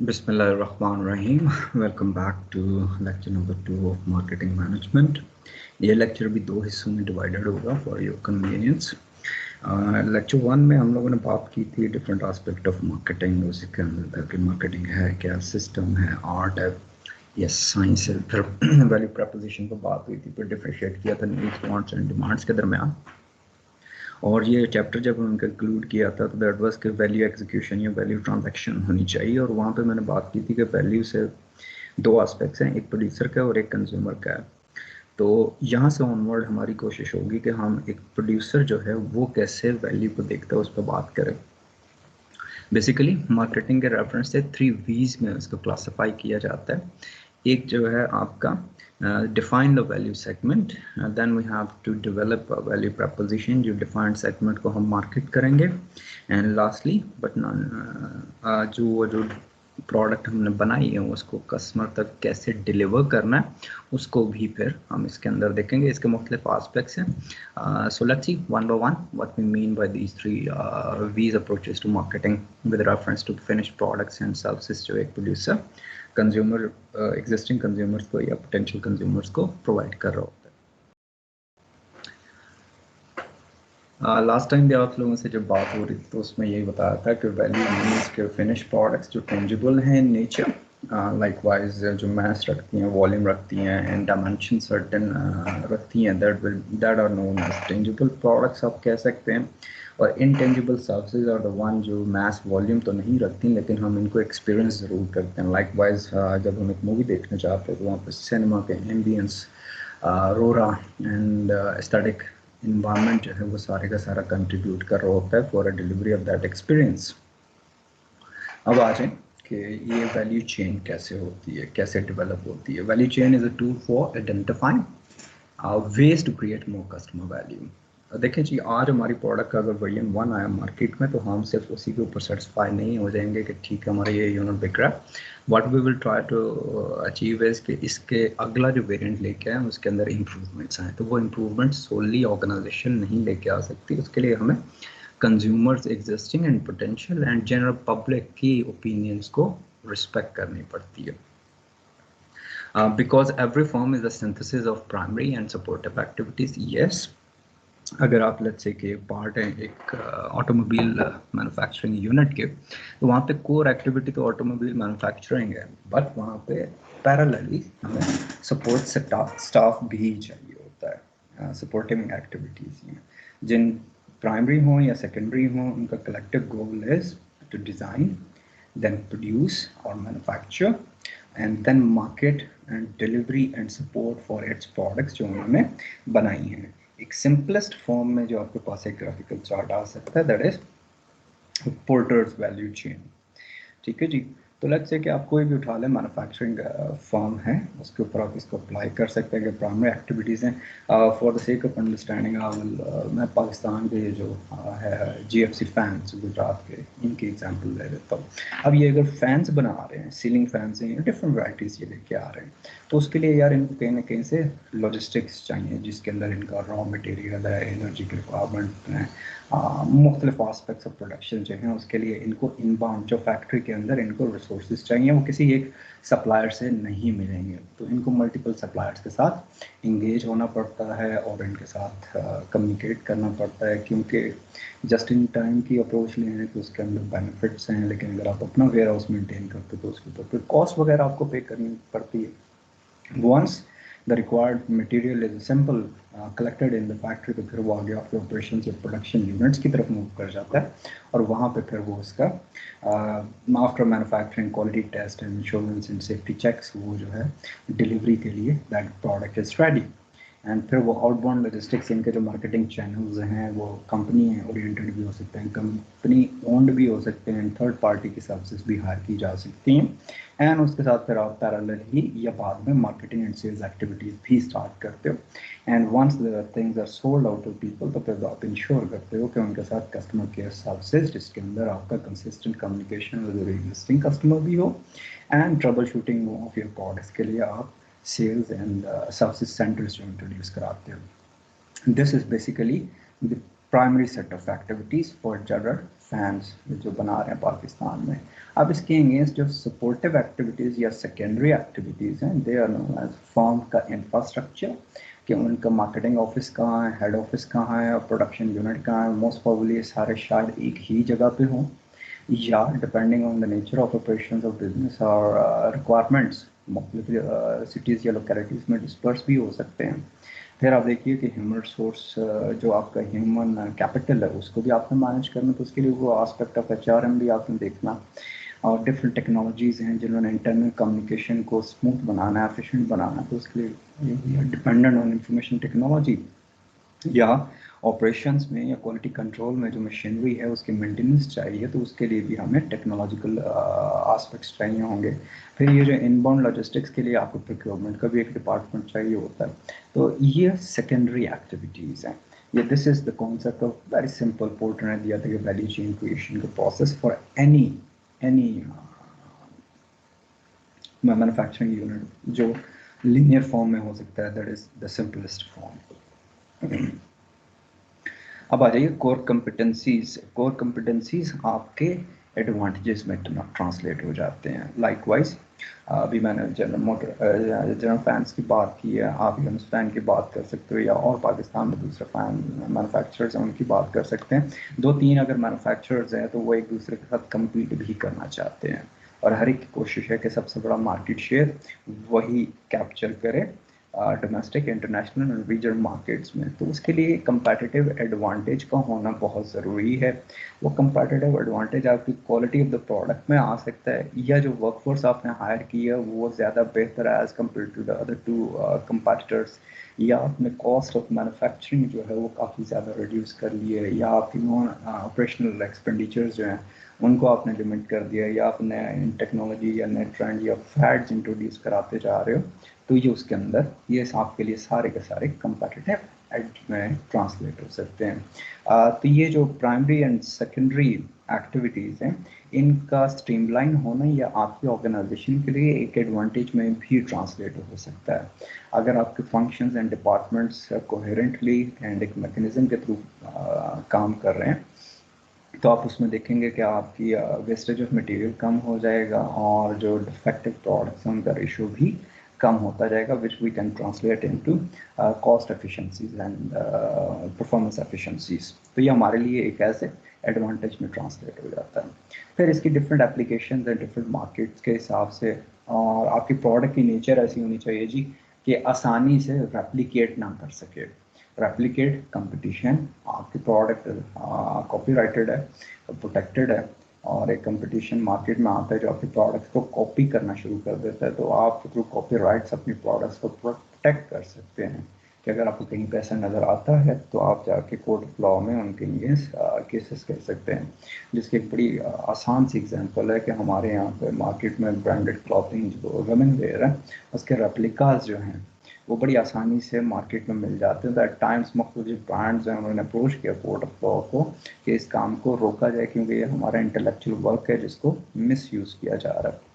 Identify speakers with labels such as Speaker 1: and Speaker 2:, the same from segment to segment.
Speaker 1: Bismillahirrahmanirrahim. Welcome back to lecture number 2 of marketing management. ये lecture भी दो हिस्सों में डिवाइडेड होगा फॉर योर कन्वीनियंस। लेक्चर 1 में हम लोगों ने बात की थी डिफरेंट एस्पेक्ट ऑफ मार्केटिंग, उसके अंदर कि मार्केटिंग है क्या, सिस्टम है, आर्ट है, यस साइंस है। फिर वैल्यू प्रपोजिशन पर बात हुई थी, फिर डिफरेंशिएट किया था नीड्स, वांट्स एंड डिमांड्स के दरमियान। और ये चैप्टर जब हमने कंक्लूड किया था तो दैट वाज कि वैल्यू एग्जीक्यूशन या वैल्यू ट्रांजैक्शन होनी चाहिए। और वहाँ पे मैंने बात की थी कि वैल्यू से दो एस्पेक्ट्स हैं, एक प्रोड्यूसर का और एक कंज्यूमर का है। तो यहाँ से ऑनवर्ड हमारी कोशिश होगी कि हम एक प्रोड्यूसर जो है वो कैसे वैल्यू को देखता है उस पर बात करें। बेसिकली मार्केटिंग के रेफरेंस से 3 V's में इसको क्लासिफाई किया जाता है। एक जो है आपका define the value segment, then we have to develop a value proposition, जो defined segment को हम market करेंगे, and lastly but not जो प्रोडक्ट हमने बनाई है उसको कस्टमर तक कैसे डिलीवर करना है उसको भी फिर हम इसके अंदर देखेंगे। इसके मुख्तलिफ एस्पेक्ट्स हैं। So let's see one by one what we mean by these 3 V's approaches to marketing with reference to finish products and services जो एक प्रोड्यूसर कंज्यूमर एग्जिस्टिंग कंज्यूमर्स को या पोटेंशियल कंज्यूमर्स को प्रोवाइड कर रहा होता है। लास्ट टाइम भी आप लोगों से जब बात हो रही थी तो उसमें यही बताया था कि वैल्यू मीन्स के फिनिश प्रोडक्ट्स जो टेंजिबल हैं इन नेचर, लाइकवाइज जो मैस रखती हैं, वॉल्यूम रखती हैं एंड डायमेंशन सर्टेन रखती हैं, that are known as tangible products आप कह सकते हैं। और intangible services are the one जो मैस वॉल्यूम तो नहीं रखती लेकिन हम इनको एक्सपीरियंस ज़रूर करते हैं। लाइकवाइज जब हम एक मूवी देखने जाते हैं तो वहाँ पर सिनेमा के एम्बियंस, रोरा एंड एस्थेटिक इन्वायरमेंट जो है वो सारे का सारा कंट्रीब्यूट कर रहा होता है for a delivery of that experience. अब आ जाए कि ये वैल्यू चेन कैसे होती है, कैसे डेवलप होती है। Value chain is a tool for identifying ways to create more customer value. देखें जी, आज हमारी प्रोडक्ट का अगर वर्जन 1 आया मार्केट में तो हम सिर्फ उसी के ऊपर सेटिस्फाई नहीं हो जाएंगे कि ठीक है हमारा ये यूनिट बिक रहा है। What we will try to achieve is कि इसके अगला जो वेरिएंट लेके आए उसके अंदर इम्प्रूवमेंट्स आए। तो वो इम्प्रूवमेंट सोली ऑर्गेनाइजेशन नहीं लेके आ सकती, उसके लिए हमें consumers existing and potential and general public की ओपिनियंस को रिस्पेक्ट करनी पड़ती है। Because every firm is a synthesis of primary and supportive activities. Yes, अगर आप लेट्स से कि पार्ट है एक ऑटोमोबाइल मैन्युफैक्चरिंग यूनिट के, तो वहाँ पे कोर एक्टिविटी तो ऑटोमोबाइल मैन्युफैक्चरिंग है, बट वहाँ पे पैरेलली हमें सपोर्ट स्टाफ भी चाहिए होता है। सपोर्टिंग एक्टिविटीज़ में जिन प्राइमरी हो या सेकेंडरी हो, उनका collective goal is to design, then produce और manufacture and then market and delivery and support for its products जो उन्होंने बनाई हैं। एक सिंपलेस्ट फॉर्म में जो आपके पास एक ग्राफिकल चार्ट आ सकता है, that is porters value chain. ठीक है जी। तो लेट्स से कि आप कोई भी उठा लें मैन्युफैक्चरिंग फर्म है, उसके ऊपर आप इसको अप्लाई कर सकते हैं कि प्राइमरी एक्टिविटीज़ हैं। For the sake of understanding मैं पाकिस्तान के जो है GFC फैंस गुजरात के, इनकी एग्जांपल ले लेता हूँ। अब ये अगर फैंस बना रहे हैं, सीलिंग फैंस हैं, डिफरेंट वैराइटीज़ ये लेके आ रहे हैं, तो उसके लिए यार इनको कहीं ना कहीं से लॉजिस्टिक्स चाहिए जिसके अंदर इनका रॉ मटेरियल है, एनर्जी की रिक्वायरमेंट है, मुख्तलिफ आस्पेक्ट्स ऑफ प्रोडक्शन जो हैं उसके लिए इनको इनबाउंड जो फैक्ट्री के अंदर इनको रिसोर्सेज चाहिए, वो किसी एक सप्लायर से नहीं मिलेंगे। तो इनको मल्टीपल सप्लायर्स के साथ इंगेज होना पड़ता है और इनके साथ कम्युनिकेट करना पड़ता है, क्योंकि जस्ट इन टाइम की अप्रोच लेने तो उसके अंदर बेनिफिट्स हैं, लेकिन अगर आप अपना वेयर हाउस मेनटेन करते हो तो उसके ऊपर फिर कॉस्ट वगैरह आपको पे करनी पड़ती है। Once the required material is simple collected in the factory, तो फिर वो आगे आपके ऑपरेशन या प्रोडक्शन यूनिट्स की तरफ मूव कर जाता है और वहाँ पे फिर वो उसका after manufacturing quality test and insurance and safety checks वो जो है डिलीवरी के लिए that product is ready. And फिर वो आउटबाउंड लॉजिस्टिक्स, इनके जो मार्केटिंग चैनल्स हैं वो कंपनी ओरिएंटेड भी हो सकते हैं, कंपनी ओन्ड भी हो सकते हैं, थर्ड पार्टी की सर्विसेज भी हायर की जा सकती हैं। एंड उसके साथ फिर आप पैरेलल ही या बाद में मार्केटिंग एंड सेल्स एक्टिविटीज़ भी स्टार्ट करते हो। And once the things are sold out to people, तो फिर आप इंश्योर करते हो कि उनके साथ कस्टमर केयर सर्विसेज जिसके अंदर आपका consistent communication with existing customer भी हो, and trouble shooting of your products के लिए आप sales and services centers जो इंट्रोड्यूस कराते हो। This is basically the primary set of activities for general fans जो बना रहे हैं पाकिस्तान में। अब इसके अगेंस्ट जो सपोर्टिव एक्टिविटीज़ या सेकेंडरी एक्टिविटीज़ हैं, they are known as firm का इंफ्रास्ट्रक्चर, कि उनका मार्केटिंग ऑफिस कहाँ है, हेड ऑफिस कहाँ है और प्रोडक्शन यूनिट कहाँ है। मोस्ट प्रोबेबली ये सारे शायद एक ही जगह पे हों, या depending on the nature of operation of business और रिक्वायरमेंट्स मुख्तलिफ सिटीज़ या लोकेलिटीज़ में डिस्पर्स भी हो सकते हैं। फिर आप देखिए कि ह्यूमन रिसोर्स जो आपका ह्यूमन कैपिटल है उसको भी आपने मैनेज करना, तो उसके लिए वो आस्पेक्ट ऑफ HRM भी आपने देखना। और डिफरेंट टेक्नोलॉजीज़ हैं जिन्होंने इंटरनल कम्युनिकेशन को स्मूथ बनाना है, एफिशिएंट बनाना है, तो उसके लिए डिपेंडेंट ऑन इंफॉर्मेशन टेक्नोलॉजी या ऑपरेशंस में या क्वालिटी कंट्रोल में जो मशीनरी है उसकी मेंटेनेंस चाहिए, तो उसके लिए भी हमें टेक्नोलॉजिकल आस्पेक्ट्स चाहिए होंगे। फिर ये जो इनबाउंड लॉजिस्टिक्स के लिए आपको प्रोक्योरमेंट का भी एक डिपार्टमेंट चाहिए होता है। तो ये सेकेंडरी एक्टिविटीज़ हैं। ये this is the concept of very simple port ने दिया था कि वैल्यू चेन क्रिएशन का process for any manufacturing unit जो लीनियर फॉर्म में हो सकता है, that is the simplest form. अब आ जाइए कोर कम्पिटेंसीज। कोर कम्पिटेंसीज आपके एडवांटेजेस में ट्रांसलेट हो जाते हैं। लाइकवाइज अभी मैंने जनरल फैंस की बात की है, आप यूनिस फैन की बात कर सकते हो, या और पाकिस्तान में दूसरे फैन मैन्युफैक्चरर्स हैं उनकी बात कर सकते हैं। 2-3 अगर मैन्युफैक्चरर्स हैं तो वो एक दूसरे के साथ कम्पीट भी करना चाहते हैं, और हर एक की कोशिश है कि सबसे बड़ा मार्केट शेयर वही कैप्चर करे डोमेस्टिक, इंटरनेशनल और रीजनल मार्केट्स में। तो उसके लिए कंपैटिटिव एडवांटेज का होना बहुत ज़रूरी है। वो कंपैटिटिव एडवांटेज आपकी क्वालिटी ऑफ द प्रोडक्ट में आ सकता है, या जो वर्कफोर्स आपने हायर की है वो ज़्यादा बेहतर है as compare to the other two competitors, या आपने कॉस्ट ऑफ मैन्युफैक्चरिंग जो है वो काफ़ी ज़्यादा रिड्यूस कर ली है, या आपकी नॉन ऑपरेशनल एक्सपेंडिचर्स जो हैं उनको आपने लिमिट कर दिया, या आपने टेक्नोलॉजी या नए ट्रेंड या फैड्स इंट्रोड्यूस कराते जा रहे हो, तो ये उसके अंदर ये आपके लिए सारे के सारे कंपैटिटिव एज में ट्रांसलेट हो सकते हैं। तो ये जो प्राइमरी एंड सेकेंडरी एक्टिविटीज़ हैं इनका स्ट्रीमलाइन होना या आपकी ऑर्गेनाइजेशन के लिए एक एडवांटेज में भी ट्रांसलेट हो सकता है। अगर आपके functions and departments coherently and एक मैकेनिज्म के थ्रू काम कर रहे हैं, तो आप उसमें देखेंगे कि आपकी वेस्टेज ऑफ मटेरियल कम हो जाएगा और जो डिफेक्टिव प्रोडक्ट्स हैं उनका रेशो भी कम होता जाएगा, which we can translate into cost efficiencies and performance efficiencies. तो ये हमारे लिए एक ऐसे एडवांटेज में ट्रांसलेट हो जाता है। फिर इसकी डिफरेंट एप्लीकेशंस हैं डिफरेंट मार्केट्स के हिसाब से, और आपकी प्रोडक्ट की नेचर ऐसी होनी चाहिए जी कि आसानी से रेप्लिकेट ना कर सके। रेप्लिकेट कंपटीशन, आपकी प्रोडक्ट कॉपीराइटेड है, प्रोटेक्टेड है, और एक कंपटीशन मार्केट में आता है जो आपके प्रोडक्ट्स को कॉपी करना शुरू कर देता है, तो आप थ्रू कॉपीराइट्स अपनी प्रोडक्ट्स को प्रोटेक्ट कर सकते हैं कि अगर आपको कहीं पैसा नज़र आता है तो आप जाके कोर्ट ऑफ लॉ में उनके अगेंस्ट केसेस कर सकते हैं। जिसकी एक बड़ी आसान सी एग्जांपल है कि हमारे यहाँ पे मार्केट में ब्रांडेड क्लॉथिंग जो वुमेन वेयर है उसके रेप्लिकास जो हैं वो बड़ी आसानी से मार्केट में मिल जाते हैं। तो एट टाइम्स मुख्तलिफ ब्रांड्स हैं उन्होंने अप्रोच किया कोर्ट ऑफ लॉ को कि इस काम को रोका जाए, क्योंकि ये हमारा इंटेलेक्चुअल वर्क है जिसको मिस यूज़ किया जा रहा है।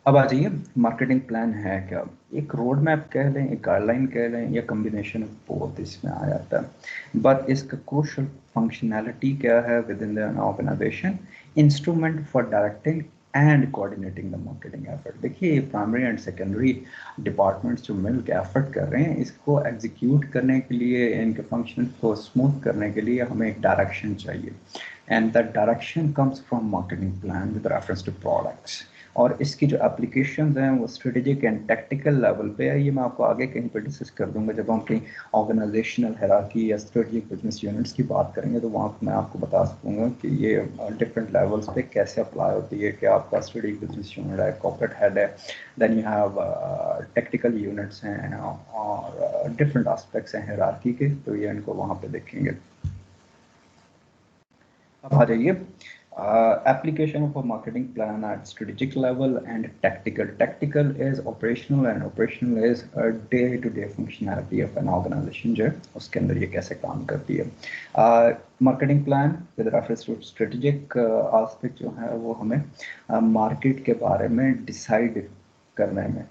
Speaker 1: अब आ जाइए मार्केटिंग प्लान है क्या। एक रोड मैप कह लें, एक गाइडलाइन कह लें, या कम्बिनेशन ऑफ बोथ इसमें आ जाता है। बट इसका क्रूशियल फंक्शनैलिटी क्या है within the organization, instrument for directing and coordinating the marketing effort. देखिए प्राइमरी एंड सेकेंडरी डिपार्टमेंट्स जो मिल के एफर्ट कर रहे हैं, इसको एग्जीक्यूट करने के लिए, इनके फंक्शन को स्मूथ करने के लिए हमें एक डायरेक्शन चाहिए, and that direction comes from marketing plan with reference to products. और इसकी जो एप्लीकेशंस हैं वो स्ट्रेटेजिक एंड टैक्टिकल लेवल पे है। ये मैं आपको आगे कहीं पर डिस्कस कर दूंगा जब हम कहीं ऑर्गेनाइजेशनल हायरार्की या स्ट्रेटेजिक बिजनेस यूनिट्स की बात करेंगे, तो वहाँ मैं आपको बता सकूँगा कि ये डिफरेंट लेवल्स पे कैसे अप्लाई होती है कि आपका स्ट्रेटेजिक बिजनेस यूनिट है, कॉर्पोरेट हेड है, then you have technical units हैं और डिफरेंट एस्पेक्ट्स हैं हायरार्की के, तो ये इनको वहाँ पे देखेंगे। अब आ जाइए application of a marketing plan at strategic level and tactical. Tactical is operational and operational is a day-to-day functionality of an organization जो उसके अंदर ये कैसे काम करती है। Marketing plan with reference to strategic aspect जो है वो हमें मार्केट के बारे में डिसाइड करने में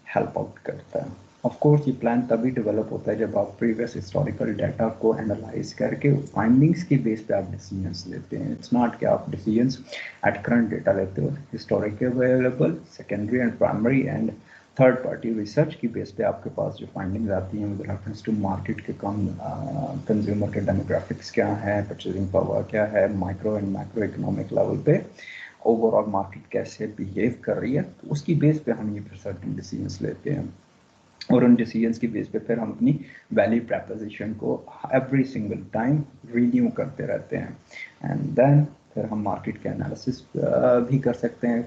Speaker 1: हेल्प आउट करता है। ऑफ कोर्स ये प्लान तभी डेवलप होता है जब आप प्रीवियस हिस्टोरिकल डाटा को एनालाइज करके फाइंडिंग्स की बेस पे आप डिसीजंस लेते हैं। इट्स नॉट कि आप डिसीजंस एट करंट डेटा लेते हो, historical available, secondary and primary and third party research की बेस पे आपके पास जो फाइंडिंग्स आती हैं विद रेफरेंस टू मार्केट के कंज्यूमर के डेमोग्राफिक्स क्या है, परचेजिंग पावर क्या है, micro and macro economic level पे ओवरऑल मार्केट कैसे बिहेव कर रही है, तो उसकी बेस पे हम ये फिर सर्टेन डिसीजंस लेते हैं और उन डिसीजंस की बेस पे फिर हम अपनी वैल्यू प्रपोजिशन को एवरी सिंगल टाइम रिन्यू करते रहते हैं एंड देन फिर हम मार्केट के एनालिसिस भी कर सकते हैं।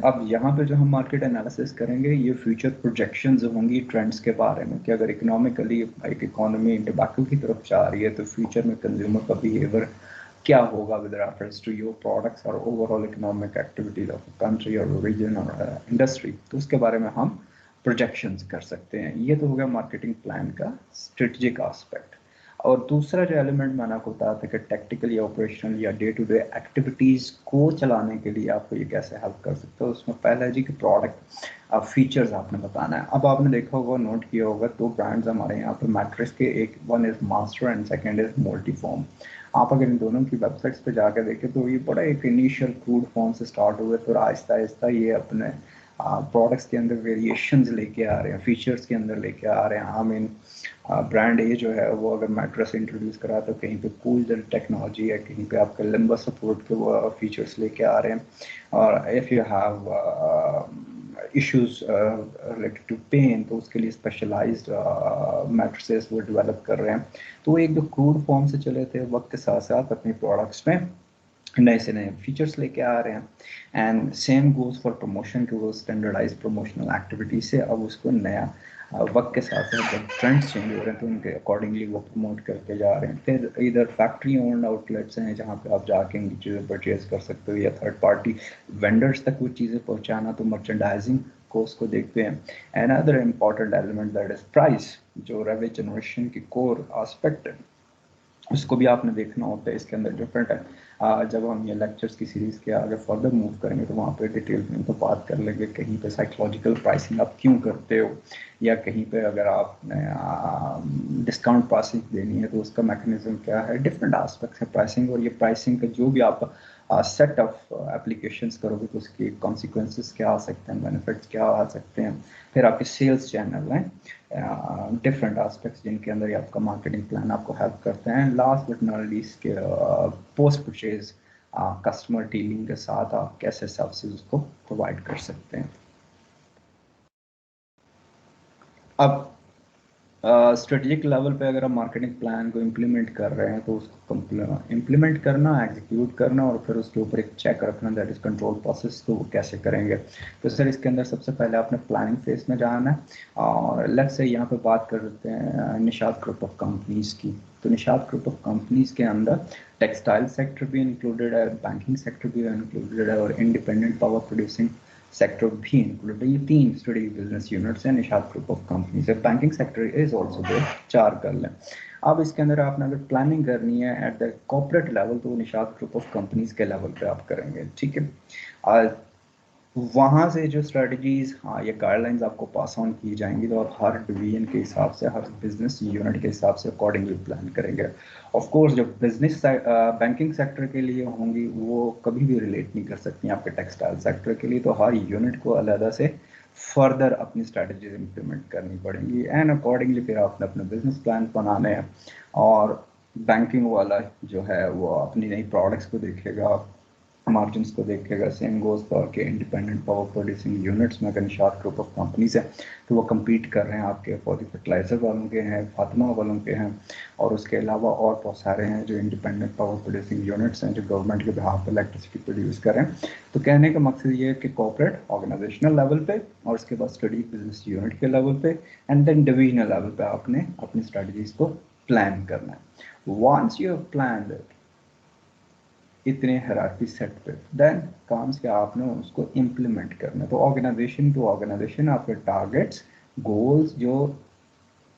Speaker 1: अब यहाँ पे जो हम मार्केट एनालिसिस करेंगे ये फ्यूचर प्रोजेक्शंस होंगी ट्रेंड्स के बारे में कि अगर इकोनॉमिकली एक इकोनॉमी टोबैको की तरफ जा रही है तो फ्यूचर में कंज्यूमर का बिहेवियर क्या होगा with reference to your products और overall economic activities of country और रीजन और इंडस्ट्री, तो उसके बारे में हम प्रोजेक्शंस कर सकते हैं। ये तो हो गया मार्केटिंग प्लान का स्ट्रेटजिक एस्पेक्ट। और दूसरा जो एलिमेंट मैंने आपको बताया था कि टैक्टिकल या ऑपरेशनल या डे टू डे एक्टिविटीज़ को चलाने के लिए आपको ये कैसे हेल्प कर सकते हो, उसमें पहला है जी कि प्रोडक्ट फीचर्स आपने बताना है। अब आपने देखा होगा, नोट किया होगा, दो ब्रांड्स हमारे यहाँ पे मैट्रिक्स के, एक one is master and second is multiform. आप अगर इन दोनों की वेबसाइट्स पे जाकर देखें तो ये बड़ा एक इनिशियल क्रूड फॉर्म से स्टार्ट हुए, फिर आहिस्ता आहिस्ता ये अपने प्रोडक्ट्स के अंदर वेरिएशंस लेके आ रहे हैं, फीचर्स के अंदर लेके आ रहे हैं। आई मीन ब्रांड ए जो है वो अगर मैट्रेस इंट्रोड्यूस करा तो कहीं पे कूल टेक्नोलॉजी है, कहीं पे आपका लंबा सपोर्ट के वो फीचर्स लेके आ रहे हैं। और if you have issues related to pain तो उसके लिए स्पेशलाइज्ड मैट्रेसेस वो डेवलप कर रहे हैं। तो एक जो क्रूड फॉर्म से चले थे, वक्त के साथ साथ अपने प्रोडक्ट्स में नए से नए फीचर्स लेके आ रहे हैं and same goes for promotion के, वो स्टैंडर्डाइज प्रमोशनल एक्टिविटी से अब उसको नया वक्त के साथ साथ जब ट्रेंड्स चेंज हो रहे हैं तो उनके अकॉर्डिंगली वो प्रमोट करके जा रहे हैं। फिर इधर फैक्ट्री ओन्ड आउटलेट्स हैं जहाँ पे आप जाके इनकी चीज़ें परचेज कर सकते हो, या थर्ड पार्टी वेंडर्स तक वो चीज़ें पहुँचाना, तो मर्चेंडाइजिंग को उसको देखते हैं। And other important element that is price, जो रेवेन्यू जनरेशन की कोर एस्पेक्ट है, उसको भी आपने देखना होता है। इसके अंदर डिफरेंट है। जब हम ये लेक्चर्स की सीरीज़ के आगे फर्दर मूव करेंगे तो वहाँ पे डिटेल में तो बात कर लेंगे, कहीं पे साइकोलॉजिकल प्राइसिंग आप क्यों करते हो, या कहीं पे अगर आपने डिस्काउंट प्राइसिंग देनी है तो उसका मैकेनिज्म क्या है। डिफरेंट एस्पेक्ट्स है प्राइसिंग, और ये प्राइसिंग का जो भी आप सेट ऑफ एप्लीकेशंस करोगे तो उसके कॉन्सिक्वेंसेस क्या आ सकते हैं, बेनिफिट्स क्या आ सकते हैं। फिर आपके सेल्स चैनल हैं, डिफरेंट एस्पेक्ट्स जिनके अंदर आपका मार्केटिंग प्लान आपको हेल्प करते हैं। लास्ट बट नॉट लीस्ट के पोस्ट परचेज कस्टमर डीलिंग के साथ आप कैसे सर्विसेज उसको प्रोवाइड कर सकते हैं। अब स्ट्रेटेजिक लेवल पे अगर हम मार्केटिंग प्लान को इम्प्लीमेंट कर रहे हैं तो उसको इम्प्लीमेंट करना, एग्जीक्यूट करना और फिर उसके ऊपर एक चेक रखना, दैट इज कंट्रोल प्रोसेस, तो वो कैसे करेंगे। तो सर इसके अंदर सबसे पहले आपने प्लानिंग फेज में जाना है। और लेट्स से यहाँ पे बात कर लेते हैं निशात ग्रुप ऑफ कंपनीज की। तो निशात ग्रुप ऑफ कंपनीज के अंदर टेक्सटाइल सेक्टर भी इंक्लूडेड है, बैंकिंग सेक्टर भी इंक्लूडेड है और इंडिपेंडेंट पावर प्रोड्यूसिंग सेक्टर भी इंक्लूडेड है। ये तीन स्ट्रेटेजिक बिजनेस यूनिट्स हैं निशात ग्रुप ऑफ कंपनीज है। Banking sector is also there, चार कर लें। अब इसके अंदर आपने अगर प्लानिंग करनी है एट द कॉर्पोरेट लेवल तो निशात ग्रुप ऑफ कंपनीज के लेवल पे आप करेंगे, ठीक है। वहाँ से जो स्ट्रेटजीज, हाँ, ये गाइडलाइंस आपको पास ऑन की जाएंगी तो आप हर डिवीजन के हिसाब से, हर बिजनेस यूनिट के हिसाब से अकॉर्डिंगली प्लान करेंगे। ऑफ कोर्स जो बिजनेस बैंकिंग सेक्टर के लिए होंगी वो कभी भी रिलेट नहीं कर सकती आपके टेक्सटाइल सेक्टर के लिए, तो हर यूनिट को अलग से फर्दर अपनी स्ट्रेटजीज इम्प्लीमेंट करनी पड़ेंगी एंड अकॉर्डिंगली फिर आपने अपने बिजनेस प्लान बनाने हैं। और बैंकिंग वाला जो है वो अपनी नई प्रोडक्ट्स को देखेगा, मार्जिन को देखेगा। सेम गोज फॉर के इंडिपेंडेंट पावर प्रोड्यूसिंग यूनिट्स में अगर निशात ग्रुप ऑफ कंपनीज है तो वो कम्पीट कर रहे हैं आपके फॉर फर्टिलाइजर वालों के हैं, फातिमा वालों के हैं, और उसके अलावा और बहुत सारे हैं जो इंडिपेंडेंट पावर प्रोड्यूसिंग यूनिट्स हैं जो गवर्नमेंट के बिहाफ पर इलेक्ट्रिसिटी प्रोड्यूस करें। तो कहने का मकसद ये है कि कॉर्पोरेट ऑर्गेनाइजेशनल लेवल पे और उसके बाद स्टडी बिजनेस यूनिट के लेवल पे एंड देन डिविजनल लेवल पे आपने अपनी स्ट्रेटजीज को प्लान करना है। Once you have planned it, इतने हायरार्की सेट पे, देन काम से आपने उसको इम्प्लीमेंट करना है। तो ऑर्गेनाइजेशन टू ऑर्गेनाइजेशन आपके टारगेट्स, गोल्स जो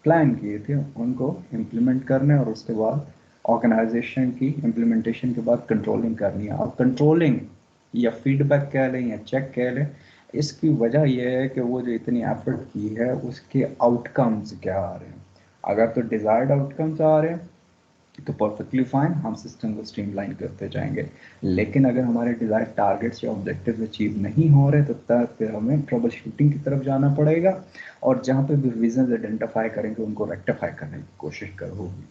Speaker 1: प्लान किए थे उनको इम्प्लीमेंट करने और उसके बाद ऑर्गेनाइजेशन की इम्प्लीमेंटेशन के बाद कंट्रोलिंग करनी है। अब कंट्रोलिंग या फीडबैक कह लें या चेक कह लें, इसकी वजह यह है कि वो जो इतनी एफर्ट की है उसके आउटकम्स क्या आ रहे हैं। अगर तो डिजायर्ड आउटकम्स आ रहे हैं तो परफेक्टली फाइन, हम सिस्टम को स्ट्रीमलाइन करते जाएंगे। लेकिन अगर हमारे डिजायर्ड टारगेट्स या ऑब्जेक्टिव्स अचीव नहीं हो रहे तो तब फिर हमें ट्रबल शूटिंग की तरफ जाना पड़ेगा, और जहाँ पे भी रीजन आइडेंटिफाई करेंगे उनको रेक्टिफाई करने की कोशिश होगी,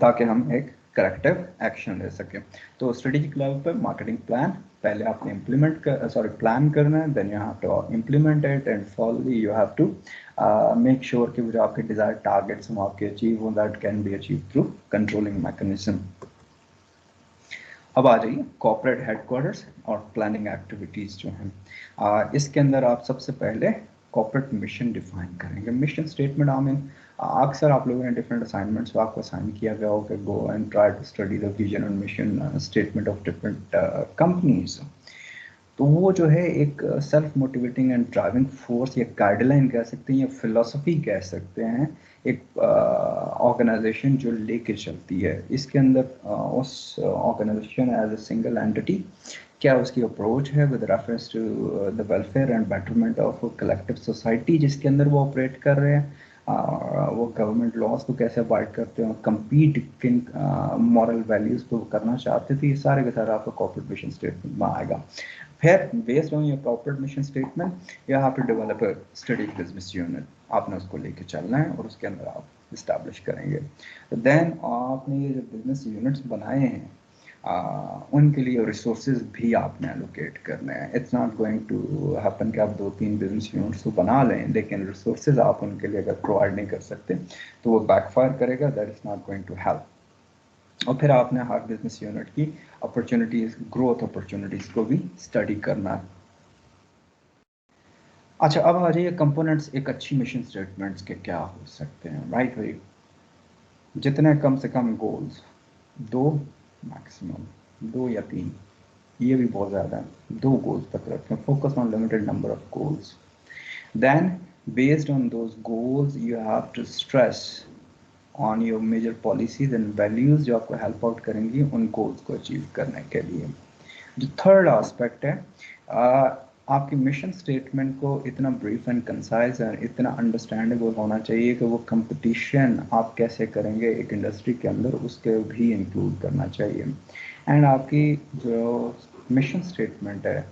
Speaker 1: ताकि हम एक करेक्टिव एक्शन ले सकें। तो स्ट्रेटेजिक लेवल पे मार्केटिंग प्लान पहले आपने प्लान करना है, then you have to implement it, and finally you have to make sure कि जो आपके डिजायर्ड टारगेट्स हम आपके अचीव हो, that can be achieve through controlling mechanism. अब आ जाइए कॉर्पोरेट हेडक्वार्टर्स और प्लानिंग एक्टिविटीज़ जो हैं। इसके अंदर आप सबसे पहले कॉर्पोरेट मिशन डिफाइन करेंगे। मिशन स्टेटमेंट अक्सर आप लोगों ने डिफरेंट असाइनमेंट्स को आपको असाइन किया गया हो कि go and try to study the vision and mission statement of different companies. तो वो जो है एक self motivating and driving force या गाइडलाइन कह सकते हैं या फिलॉसफी कह सकते हैं, एक ऑर्गेनाइजेशन जो लेके चलती है। इसके अंदर उस organization as a single entity क्या उसकी अप्रोच है with reference to the welfare and betterment of collective society जिसके अंदर वो ऑपरेट कर रहे हैं, वो गवर्नमेंट लॉज को कैसे अवॉइड करते हैं, कम्पीट किन मॉरल वैल्यूज़ पे वो करना चाहते थे, ये सारे के सारे आपका कॉर्पोरेट मिशन स्टेटमेंट में आएगा। फिर based on your corporate mission statement you have to develop a strategic business unit. आपने उसको लेके चलना है और उसके अंदर आप इस्टेब्लिश करेंगे। तो देन आपने ये जो बिजनेस यूनिट्स बनाए हैं उनके लिए रिसोर्सेज भी आपने एलोकेट करने हैं। It's not going to happen कि आप 2-3 बिजनेस यूनिट्स को बना लें लेकिन रिसोर्सेज आप उनके लिए अगर प्रोवाइड नहीं कर सकते तो वो बैकफायर करेगा, that is not going to help. और फिर आपने हर बिजनेस यूनिट की अपॉर्चुनिटीज, ग्रोथ अपॉर्चुनिटीज को भी स्टडी करना है। अच्छा, अब आ जाइए कंपोनेंट्स एक अच्छी मिशन स्टेटमेंट्स के क्या हो सकते हैं। राइट भाई, जितने कम से कम गोल्स, 2 मैक्सिमम, 2 या 3, ये भी बहुत ज़्यादा है, 2 गोल्स तक रखें। Focus on limited number of goals, then based on those goals you have to stress on your major policies and values जो आपको हेल्प आउट करेंगी उन गोल्स को अचीव करने के लिए। जो थर्ड एस्पेक्ट है, आपकी मिशन स्टेटमेंट को इतना ब्रीफ एंड कंसाइज और इतना अंडरस्टैंडेबल होना चाहिए कि वो कंपटीशन आप कैसे करेंगे एक इंडस्ट्री के अंदर उसके भी इंक्लूड करना चाहिए। एंड आपकी जो मिशन स्टेटमेंट है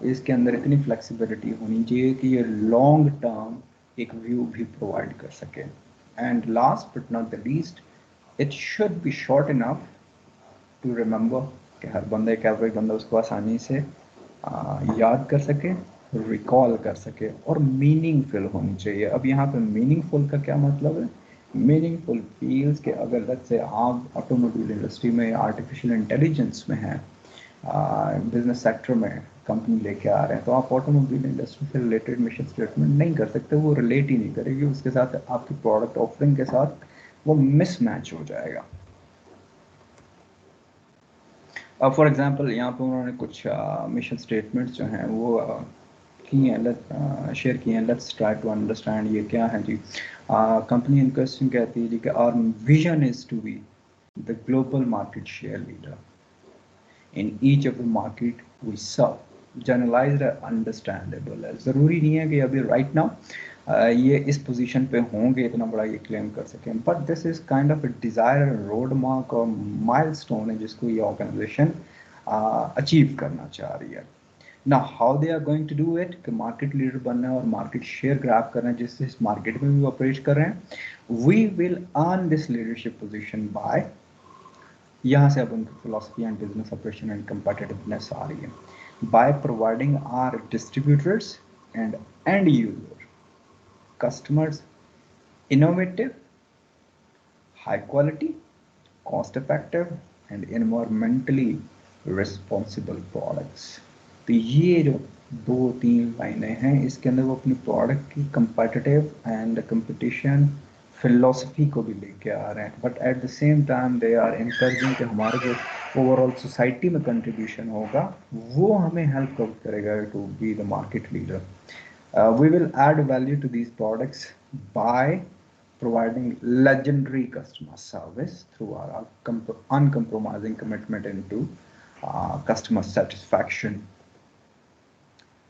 Speaker 1: इसके अंदर इतनी फ्लेक्सिबिलिटी होनी चाहिए कि ये लॉन्ग टर्म एक व्यू भी प्रोवाइड कर सके। And last but not the least, it should be short enough to remember कि हर बंदा, एक एवरेज बंदा उसको आसानी से याद कर सके, रिकॉल कर सके, और मीनिंगफुल होनी चाहिए। अब यहाँ पे मीनिंगफुल का क्या मतलब है? मीनिंगफुल फील्स के अगर लेट्स से आप ऑटोमोबाइल इंडस्ट्री में या आर्टिफिशियल इंटेलिजेंस में हैं, बिजनेस सेक्टर में कंपनी लेके आ रहे हैं, तो आप ऑटोमोबाइल इंडस्ट्री से रिलेटेड मिशन स्टेटमेंट नहीं कर सकते, वो रिलेट ही नहीं करेगी उसके साथ, आपकी प्रोडक्ट ऑफरिंग के साथ वो मिसमैच हो जाएगा। फॉर एग्जांपल यहाँ पे उन्होंने कुछ मिशन स्टेटमेंट्स जो हैं वो की हैं, शेयर किए हैं। लेट्स ट्राई टू अंडरस्टैंड ये क्या है जी। कंपनी इन क्वेश्चन कहती है जी कि our vision is to be the global market share leader in each of the market we serve. Generalized understandable है, ज़रूरी नहीं है कि अभी राइट नाउ ये इस पोजीशन पे होंगे, इतना बड़ा ये क्लेम कर सकें, but this is kind of a desire, road mark और माइलस्टोन है जिसको ये ऑर्गेनाइजेशन अचीव करना चाह रही है। ना how they are going to do it, कि मार्केट लीडर बनना है और मार्केट शेयर ग्रैब करना है जिस मार्केट में भी ऑपरेट कर रहे हैं। We will earn this leadership position by, यहाँ से अब उनकी philosophy and business operation and competitiveness आ रही है, by providing our distributors and end user customers innovative, high quality, cost effective and environmentally responsible products। तो ये जो 2-3 लाइनें हैं इसके अंदर वो अपनी प्रोडक्ट की competitive and competition फिलोसफी को भी लेके आ रहे हैं, but at the same time they are encouraging कि हमारे जो ओवरऑल सोसाइटी में कंट्रीब्यूशन होगा वो हमें हेल्प करेगा to be the market leader. We will add value to these products by providing legendary customer service through our uncompromising commitment into customer satisfaction.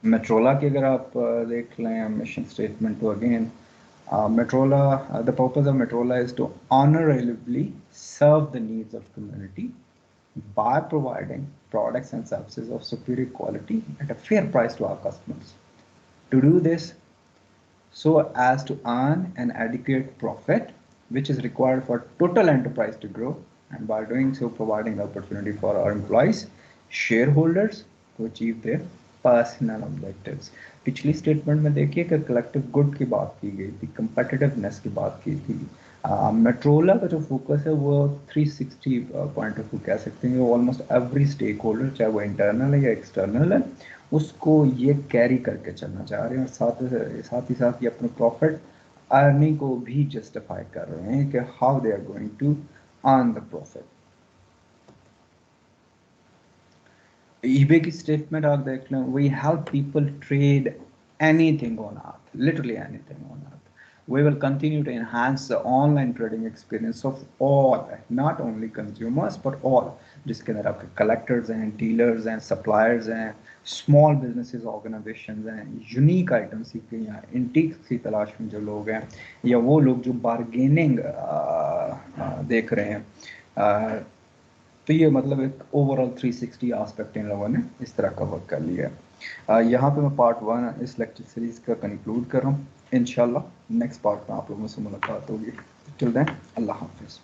Speaker 1: मेट्रोला की अगर आप देख लें मिशन स्टेटमेंट, तो again Motorola, the purpose of Motorola is to honorably serve the needs of community by providing products and services of superior quality at a fair price to our customers. To do this, so as to earn an adequate profit, which is required for total enterprise to grow, and by doing so, providing the opportunity for our employees, shareholders to achieve their personal objectives. पिछली statement में देखिए कि collective good की बात की गई थी, competitiveness की बात की थी। मेट्रोला का जो फोकस है वो 360 पॉइंट ऑफ व्यू कह सकते हैं, ऑलमोस्ट एवरी स्टेक होल्डर, चाहे वो इंटरनल है या एक्सटर्नल है, उसको ये कैरी करके चलना चाह रहे हैं, और साथ ही साथ ये अपने प्रॉफिट अर्निंग को भी जस्टिफाई कर रहे हैं कि how they are going to earn the profit. eBay की स्टेटमेंट आप देख लें, we help people trade anything on earth, literally anything on earth. We will continue to enhance the online trading experience of all, not only consumers but all, जिसके अंदर आपके collectors हैं, dealers हैं, suppliers हैं, small businesses, organizations हैं, unique items सीख रही हैं, antiques की तलाश में जो लोग हैं, या वो लोग जो bargaining देख रहे हैं, तो ये मतलब एक ओवरऑल 360 एस्पेक्ट इन लोगों ने इस तरह कवर कर लिया है। यहाँ पे मैं पार्ट 1 इस लेक्चर सीरीज का कंक्लूड कर रहा हूँ। इंशाल्लाह नेक्स्ट पार्ट में आप लोगों से मुलाकात होगी। टिल देन अल्लाह हाफिज़।